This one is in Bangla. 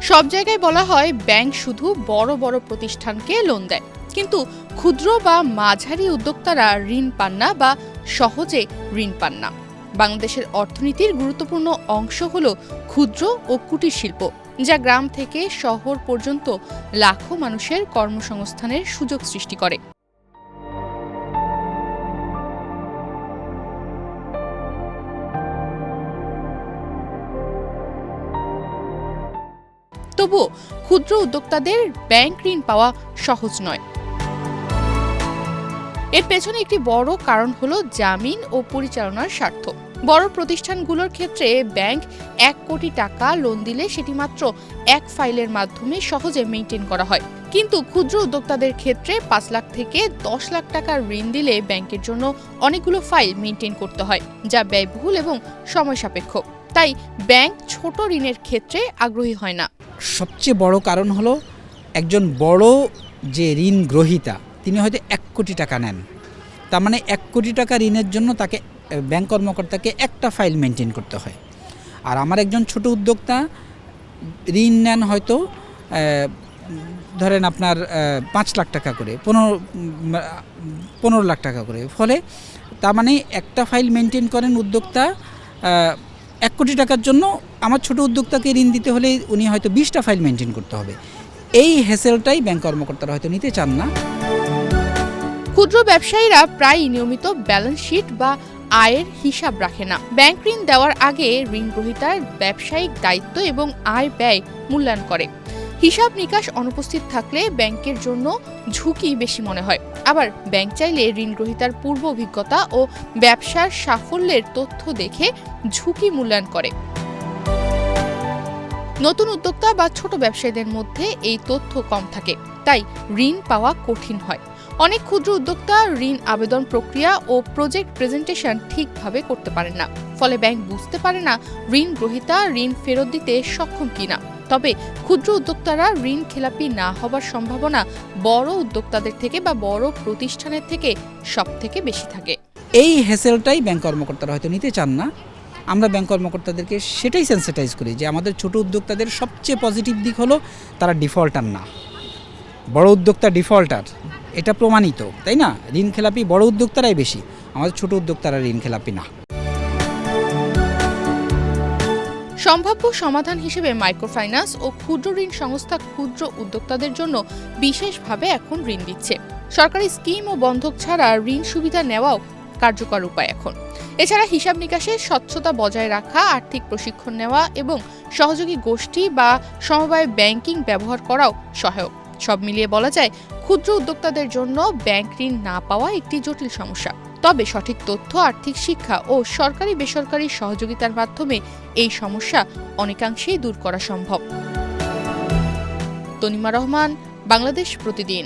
সব জায়গায় বলা হয় ব্যাংক শুধু বড় বড় প্রতিষ্ঠানকে লোন দেয়, কিন্তু ক্ষুদ্র বা মাঝারি উদ্যোক্তারা ঋণ পান না বা সহজে ঋণ পান না। বাংলাদেশের অর্থনীতির গুরুত্বপূর্ণ অংশ হল ক্ষুদ্র ও কুটির শিল্প, যা গ্রাম থেকে শহর পর্যন্ত লাখো মানুষের কর্মসংস্থানের সুযোগ সৃষ্টি করে। তবুও ক্ষুদ্র উদ্যোক্তাদের ব্যাংক ঋণ পাওয়া সহজ নয়। এর পেছনে একটি বড় কারণ হলো জামিন ও পরিচালনার স্বার্থ। বড় প্রতিষ্ঠানগুলোর ক্ষেত্রে ব্যাংক 1 কোটি টাকা লোন দিলে সেটি মাত্র এক ফাইলের মাধ্যমে সহজে মেইনটেইন করা হয়, কিন্তু ক্ষুদ্র উদ্যোক্তাদের ক্ষেত্রে 5 লাখ থেকে 10 লাখ টাকার ঋণ দিলে ব্যাংকের জন্য অনেকগুলো ফাইল মেইনটেইন করতে হয়, যা ব্যয়বহুল এবং সময় সাপেক্ষ। তাই ব্যাংক ছোট ঋণের ক্ষেত্রে আগ্রহী হয় না। সবচেয়ে বড় কারণ হলো একজন বড় যে ঋণ গ্রহীতা তিনি হয়তো 1 কোটি টাকা নেন, তার মানে 1 কোটি টাকা ঋণের জন্য তাকে ব্যাংক কর্মকর্তাকে একটা ফাইল মেনটেন করতে হয়। আর আমার একজন ছোট উদ্যোক্তা ঋণ নেন হয়তো ধরেন আপনার 5 লাখ টাকা করে, 15 লাখ টাকা করে, ফলে তার মানে একটা ফাইল মেনটেন করেন উদ্যোক্তা 1 কোটি টাকার জন্য। আমার ছোট উদ্যোক্তাকে ঋণ দিতে হলে উনি হয়তো 20টা ফাইল মেনটেন করতে হবে। এই হ্যাসেলটাই ব্যাংক কর্মকর্তারা হয়তো নিতে চান না। ক্ষুদ্র ব্যবসায়ীরা প্রায় নিয়মিত ব্যালেন্স শিট বা আয়ের হিসাব রাখে না। ব্যাংক ঋণ দেওয়ার আগে ঋণ গ্রহীতার ব্যবসায়িক দায়িত্ব এবং আয় ব্যয় মূল্যায়ন করে। হিসাব নিকাশ অনুপস্থিত থাকলে ব্যাংকের জন্য ঝুঁকি বেশি মনে হয়। আবার ব্যাংক চাইলে ঋণ গ্রহীতার পূর্ব অভিজ্ঞতা ও ব্যবসার সাফল্যের তথ্য দেখে ঝুঁকি মূল্যায়ন করে। নতুন উদ্যোক্তা বা ছোট ব্যবসায়ীদের মধ্যে এই তথ্য কম থাকে, তাই ঋণ পাওয়া কঠিন হয়। অনেক ক্ষুদ্র উদ্যোক্তা ঋণ আবেদন প্রক্রিয়া ও প্রজেক্ট প্রেজেন্টেশন ঠিকভাবে করতে পারেন না, ফলে ব্যাংক বুঝতে পারে না ঋণ গ্রহীতা ঋণ ফেরত দিতে সক্ষম কিনা। তবে ক্ষুদ্র উদ্যোক্তারা ঋণ খেলাপি না হবার সম্ভাবনা বড় উদ্যোক্তাদের থেকে বা বড় প্রতিষ্ঠানের থেকে সবথেকে বেশি থাকে। এই হ্যাসেলটাই ব্যাংক কর্মকর্তারা হয়তো নিতে চান না। আমরা ব্যাংক কর্মকর্তাদেরকে সেটাই সেন্সিটাইজ করি যে আমাদের ছোট উদ্যোক্তাদের সবচেয়ে পজিটিভ দিক হলো তারা ডিফল্টার না, বড় উদ্যোক্তা ডিফল্টার, এটা প্রমাণিত, তাই না? ঋণ খেলাপি বড় উদ্যোক্তারাই বেশি, আমাদের ছোট উদ্যোক্তারা ঋণ খেলাপি না। সম্ভাব্য সমাধান হিসেবে মাইক্রোফাইন্যান্স ও ক্ষুদ্র ঋণ সংস্থা ক্ষুদ্র উদ্যোক্তাদের জন্য বিশেষভাবে এখন ঋণ দিচ্ছে। সরকারি স্কিম ও বন্ধক ছাড়া ঋণ সুবিধা নেওয়াও কার্যকর উপায় এখন। এছাড়া হিসাব নিকাশে স্বচ্ছতা বজায় রাখা, আর্থিক প্রশিক্ষণ নেওয়া এবং সহযোগী গোষ্ঠী বা সমবায় ব্যাংকিং ব্যবহার করাও সহায়ক। সব মিলিয়ে বলা যায় ক্ষুদ্র উদ্যোক্তাদের জন্য ব্যাংক ঋণ না পাওয়া একটি জটিল সমস্যা। তবে সঠিক তথ্য, আর্থিক শিক্ষা ও সরকারি বেসরকারি সহযোগিতার মাধ্যমে এই সমস্যা অনেকাংশেই দূর করা সম্ভব। তনিমা রহমান, বাংলাদেশ প্রতিদিন।